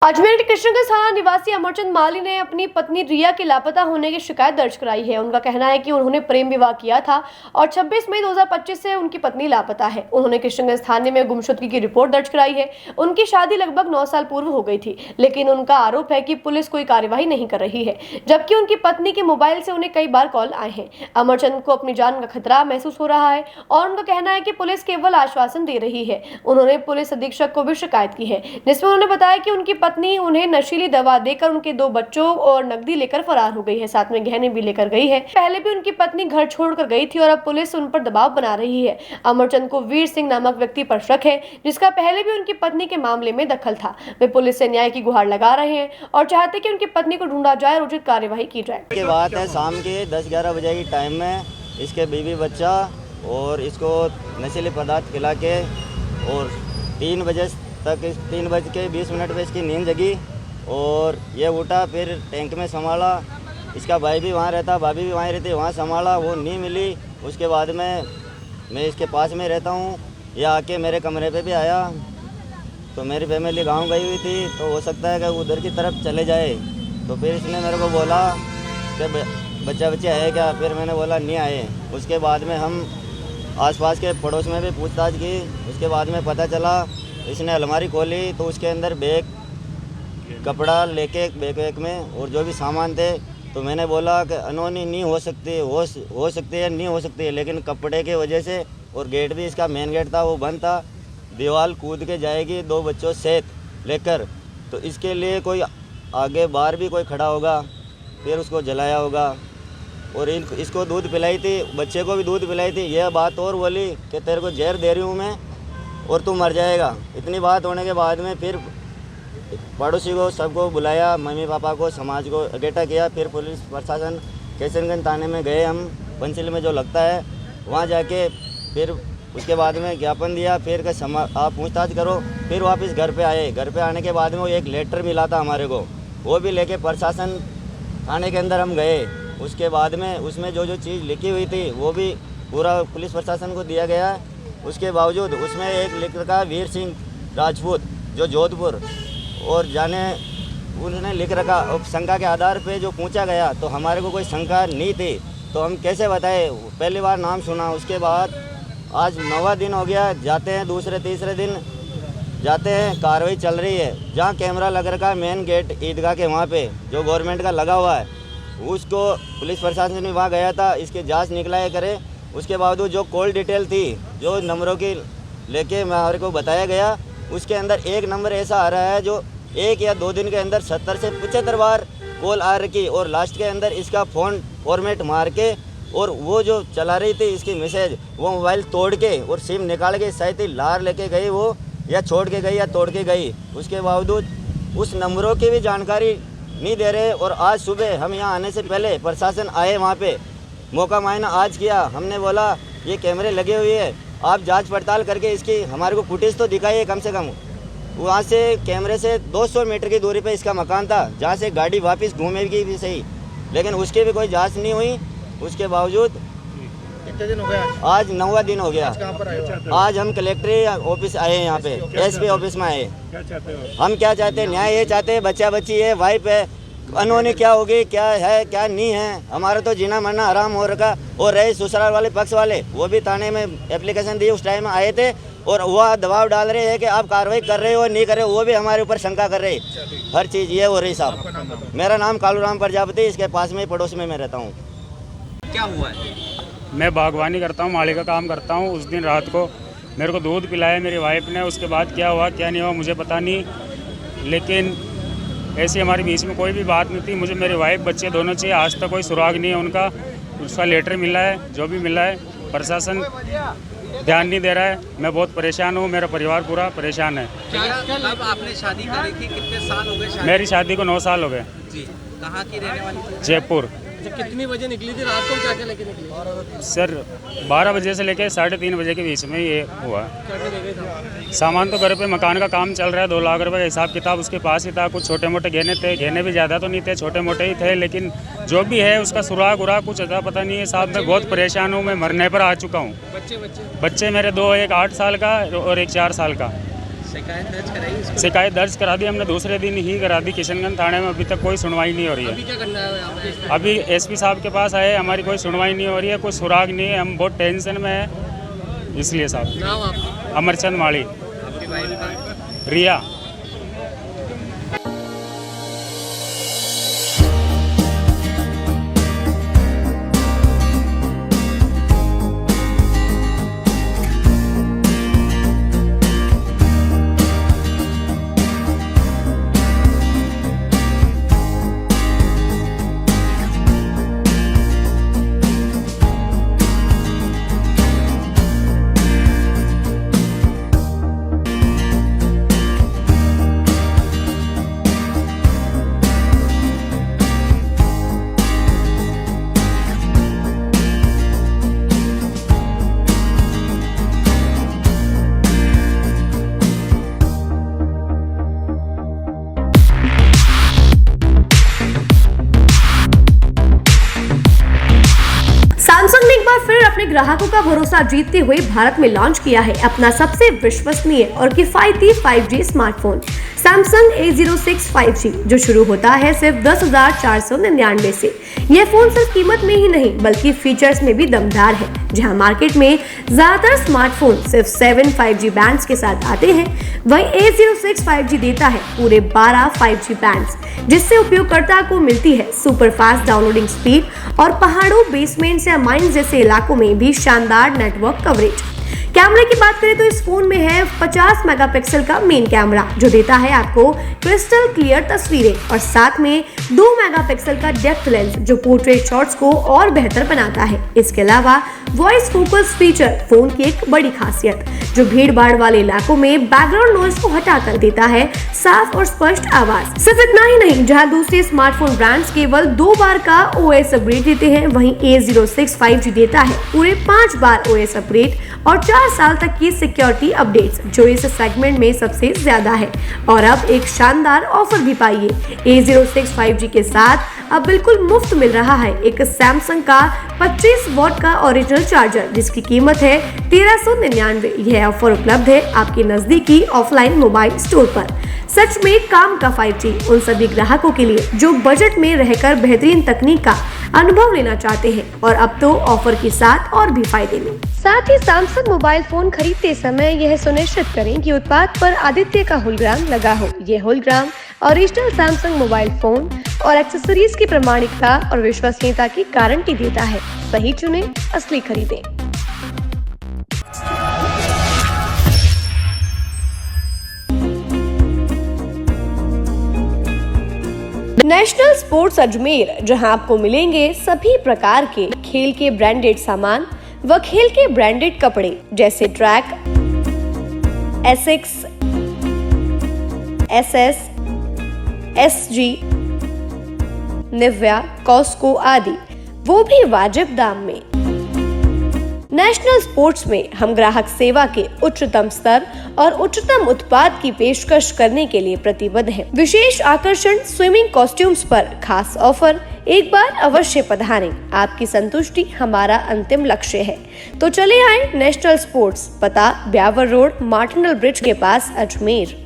अजमेर के कृष्णगंज थाना निवासी अमरचंद माली ने अपनी पत्नी रिया के लापता होने की शिकायत दर्ज कराई है। उनका कहना है कि उन्होंने प्रेम विवाह किया था और 26 मई 2025 से उनकी पत्नी लापता है। उन्होंने कृष्णगंज थाने में गुमशुदगी की रिपोर्ट दर्ज कराई है। उनकी शादी लगभग 9 साल पूर्व हो गई थी, लेकिन उनका आरोप है कि पुलिस कोई कार्यवाही नहीं कर रही है, जबकि उनकी पत्नी के मोबाइल से उन्हें कई बार कॉल आए हैं। अमरचंद को अपनी जान का खतरा महसूस हो रहा है और उनका कहना है कि पुलिस केवल आश्वासन दे रही है। उन्होंने पुलिस अधीक्षक को भी शिकायत की है, जिसमें उन्होंने बताया कि उनकी पत्नी उन्हें नशीली दवा देकर उनके 2 बच्चों और नकदी लेकर फरार हो गई है, साथ में गहने भी लेकर गई है। पहले भी उनकी पत्नी घर छोड़कर गई थी और अब पुलिस उन पर दबाव बना रही है। अमरचंद को वीर सिंह नामक व्यक्ति पर शक है, जिसका पहले भी उनकी पत्नी के मामले में दखल था। वे पुलिस से न्याय की गुहार लगा रहे हैं और चाहते कि उनकी पत्नी को ढूंढा जाए और उचित कार्यवाही की जाए। की बात है, शाम के 10-11 बजे की टाइम में इसके बीवी बच्चा और इसको नशीले पदार्थ खिला के और 3 बजे तक 3:20 पे इसकी नींद जगी और ये उठा, फिर टैंक में संभाला। इसका भाई भी वहाँ रहता, भाभी भी वहाँ रहती, वहाँ संभाला, वो नहीं मिली। उसके बाद में मैं इसके पास में रहता हूँ, ये आके मेरे कमरे पे भी आया। तो मेरी फैमिली गांव गई हुई थी, तो हो सकता है कि उधर की तरफ चले जाए। तो फिर इसने मेरे को बोला कि बच्चा है क्या? फिर मैंने बोला नहीं आए। उसके बाद में हम आसपास के पड़ोस में भी पूछताछ की। उसके बाद में पता चला इसने अलमारी खोली तो उसके अंदर बैग, कपड़ा लेके बैग में और जो भी सामान थे। तो मैंने बोला कि अनहोनी नहीं हो सकती, हो सकती है, नहीं हो सकती है, लेकिन कपड़े के वजह से और गेट भी इसका मेन गेट था वो बंद था। दीवार कूद के जाएगी 2 बच्चों सहित लेकर, तो इसके लिए कोई आगे बाहर भी कोई खड़ा होगा, फिर उसको जलाया होगा। और इसको दूध पिलाई थी, बच्चे को भी दूध पिलाई थी। यह बात और बोली कि तेरे को जहर दे रही हूँ मैं और तू मर जाएगा। इतनी बात होने के बाद में फिर पड़ोसी को सबको बुलाया, मम्मी पापा को, समाज को इकट्ठा किया। फिर पुलिस प्रशासन किशनगंज थाने में गए हम, पंचशील में जो लगता है वहाँ जाके फिर उसके बाद में ज्ञापन दिया। फिर आप पूछताछ करो। फिर वापस घर पे आए। घर पे आने के बाद में वो एक लेटर मिला था हमारे को, वो भी लेके प्रशासन थाने के अंदर हम गए। उसके बाद में उसमें जो चीज़ लिखी हुई थी वो भी पूरा पुलिस प्रशासन को दिया गया। उसके बावजूद उसमें एक लिख रखा वीर सिंह राजपूत जो जोधपुर, और जाने उन्होंने लिख रखा। और शंका के आधार पे जो पूछा गया तो हमारे को कोई शंका नहीं थी, तो हम कैसे बताए? पहली बार नाम सुना। उसके बाद आज 9वां दिन हो गया, जाते हैं दूसरे तीसरे दिन जाते हैं, कार्रवाई चल रही है। जहाँ कैमरा लग रखा है मेन गेट ईदगाह के वहाँ पे जो गवर्नमेंट का लगा हुआ है, उसको पुलिस प्रशासन भी वहाँ गया था, इसकी जांच निकलाया करे। उसके बावजूद जो कॉल डिटेल थी जो नंबरों की लेके हमारे को बताया गया, उसके अंदर एक नंबर ऐसा आ रहा है जो 1 या 2 दिन के अंदर 70 से 75 बार कॉल आ रखी। और लास्ट के अंदर इसका फ़ोन फॉर्मेट मार के और वो जो चला रही थी इसकी मैसेज, वो मोबाइल तोड़ के और सिम निकाल के शायद ही लार लेके गई वो, या छोड़ के गई या तोड़ के गई। उसके बावजूद उस नंबरों की भी जानकारी नहीं दे रहे। और आज सुबह हम यहाँ आने से पहले प्रशासन आए, वहाँ पे मौका मायना आज किया। हमने बोला ये कैमरे लगे हुए हैं, आप जांच पड़ताल करके इसकी हमारे को फुटेज तो दिखाइए कम से कम। वहाँ से कैमरे से 200 मीटर की दूरी पे इसका मकान था, जहाँ से गाड़ी वापस घूमेगी भी सही, लेकिन उसकी भी कोई जांच नहीं हुई। उसके बावजूद कितने दिन हो गए? आज 9वां दिन हो गया। आज कहाँ पर आए हो? आज हम कलेक्ट्री ऑफिस आए हैं, यहाँ पे एसपी ऑफिस में आए। क्या चाहते हो? हम क्या चाहते हैं? न्याय ये चाहते हैं, बच्चा बच्ची है, वाइफ है, अनहोनी क्या होगी, क्या है क्या नहीं है। हमारा तो जीना मरना हराम हो रखा। और रहे ससुराल वाले पक्ष वाले, वो भी थाने में एप्लीकेशन दी, उस टाइम आए थे और वह दबाव डाल रहे हैं कि आप कार्रवाई कर रहे हो नहीं कर रहे हो, वो भी हमारे ऊपर शंका कर रहे हैं। हर चीज़ ये हो रही साहब। मेरा नाम कालूराम प्रजापति, इसके पास में पड़ोस में मैं रहता हूँ। क्या हुआ है? मैं बागवानी करता हूँ, माली का काम करता हूँ। उस दिन रात को मेरे को दूध पिलाया मेरी वाइफ ने। उसके बाद क्या हुआ क्या नहीं हुआ मुझे पता नहीं, लेकिन ऐसी हमारे बीच में कोई भी बात नहीं थी। मुझे मेरी वाइफ बच्चे दोनों चाहिए, आज तक कोई सुराग नहीं है उनका। उसका लेटर मिला है, जो भी मिला है, प्रशासन ध्यान नहीं दे रहा है। मैं बहुत परेशान हूँ, मेरा परिवार पूरा परेशान है। कब आपने शादी करी थी? कितने साल हो गए शादी? मेरी शादी को 9 साल हो गए। जी, कहाँ की रहने वाली थी? जयपुर। अच्छा, कितनी बजे निकली थी रात को? क्या क्या लेके निकली? सर 12 बजे से लेकर 3:30 बजे के बीच में ये हुआ। क्या क्या ले गए थे? सामान तो घर पे मकान का काम चल रहा है, 2 लाख रुपए का हिसाब किताब उसके पास ही था। कुछ छोटे मोटे गहने थे, गहने भी ज़्यादा तो नहीं थे, छोटे मोटे ही थे, लेकिन जो भी है उसका सुराग उराग कुछ अता पता नहीं है साहब। मैं बहुत परेशान हूँ, मैं मरने पर आ चुका हूँ। बच्चे बच्चे मेरे 2, एक 8 साल का और एक 4 साल का। शिकायत दर्ज कराई इसको? शिकायत दर्ज करा दी हमने, दूसरे दिन ही करा दी किशनगंज थाने में। अभी तक कोई सुनवाई नहीं हो रही अभी है। क्या करना है यहाँ पे? अभी एसपी साहब के पास आए, हमारी कोई सुनवाई नहीं हो रही है, कोई सुराग नहीं है, हम बहुत टेंशन में हैं इसलिए साहब। नाम आपका? अमरचंद माली। आपकी वाइफ का? रिया। सैमसंग ने एक बार फिर अपने ग्राहकों का भरोसा जीतते हुए भारत में लॉन्च किया है अपना सबसे विश्वसनीय और किफायती 5G smartphone Samsung A06 5G, जो शुरू होता है सिर्फ 10,499 से। यह फोन सिर्फ कीमत में ही नहीं बल्कि फीचर्स में भी दमदार है। जहां मार्केट में ज्यादातर स्मार्टफोन सिर्फ 7 5G बैंड्स के साथ आते हैं, वहीं A06 5G देता है पूरे 12 5G बैंड्स, जिससे उपयोगकर्ता को मिलती है सुपर फास्ट डाउनलोडिंग स्पीड और पहाड़ों, बेसमेंट्स या माइंस जैसे इलाकों में भी शानदार नेटवर्क कवरेज। कैमरे की बात करें तो इस फोन में है 50 मेगापिक्सल का मेन कैमरा, जो देता है आपको क्रिस्टल क्लियर तस्वीरें, और साथ में 2 मेगापिक्सल का डेप्थ लेंस, जो पोर्ट्रेट शॉट्स को और बेहतर बनाता है। इसके अलावा वॉइस फोकस फीचर फोन की एक बड़ी खासियत, जो भीड़ भाड़ वाले इलाकों में बैकग्राउंड नॉइज को हटाकर देता है साफ और स्पष्ट आवाज। सिर्फ इतना ही नहीं, जहां दूसरे स्मार्टफोन ब्रांड्स केवल 2 बार का OS अपग्रेड देते हैं, वहीं A06 5G देता है पूरे 5 बार OS अपग्रेड और 4 साल तक की सिक्योरिटी अपडेट्स, जो इस सेगमेंट में सबसे ज्यादा है। और अब एक शानदार ऑफर भी पाइए। A06 5G के साथ अब बिल्कुल मुफ्त मिल रहा है एक सैमसंग का 25 वॉट का ओरिजिनल चार्जर, जिसकी कीमत है 1399। यह ऑफर उपलब्ध है आपके नजदीकी ऑफलाइन मोबाइल स्टोर पर। सच में काम का 5G उन सभी ग्राहकों के लिए जो बजट में रहकर बेहतरीन तकनीक का अनुभव लेना चाहते हैं, और अब तो ऑफर के साथ और भी फायदे में। साथ ही सैमसंग मोबाइल फोन खरीदते समय यह सुनिश्चित करें कि उत्पाद पर आदित्य का होलोग्राम लगा हो। यह hologram original Samsung mobile phone और एक्सेसरीज की प्रामाणिकता और विश्वसनीयता की गारंटी देता है। सही चुने, असली खरीदें। नेशनल स्पोर्ट्स अजमेर, जहां आपको मिलेंगे सभी प्रकार के खेल के ब्रांडेड सामान व खेल के ब्रांडेड कपड़े, जैसे track, Asics, SS, SG, Nivia, Cosco आदि, वो भी वाजिब दाम में। नेशनल स्पोर्ट्स में हम ग्राहक सेवा के उच्चतम स्तर और उच्चतम उत्पाद की पेशकश करने के लिए प्रतिबद्ध हैं। विशेष आकर्षण स्विमिंग कॉस्ट्यूम्स पर खास ऑफर, एक बार अवश्य पधारें। आपकी संतुष्टि हमारा अंतिम लक्ष्य है। तो चले आए नेशनल स्पोर्ट्स, पता ब्यावर रोड, मार्टिनल ब्रिज के पास, अजमेर।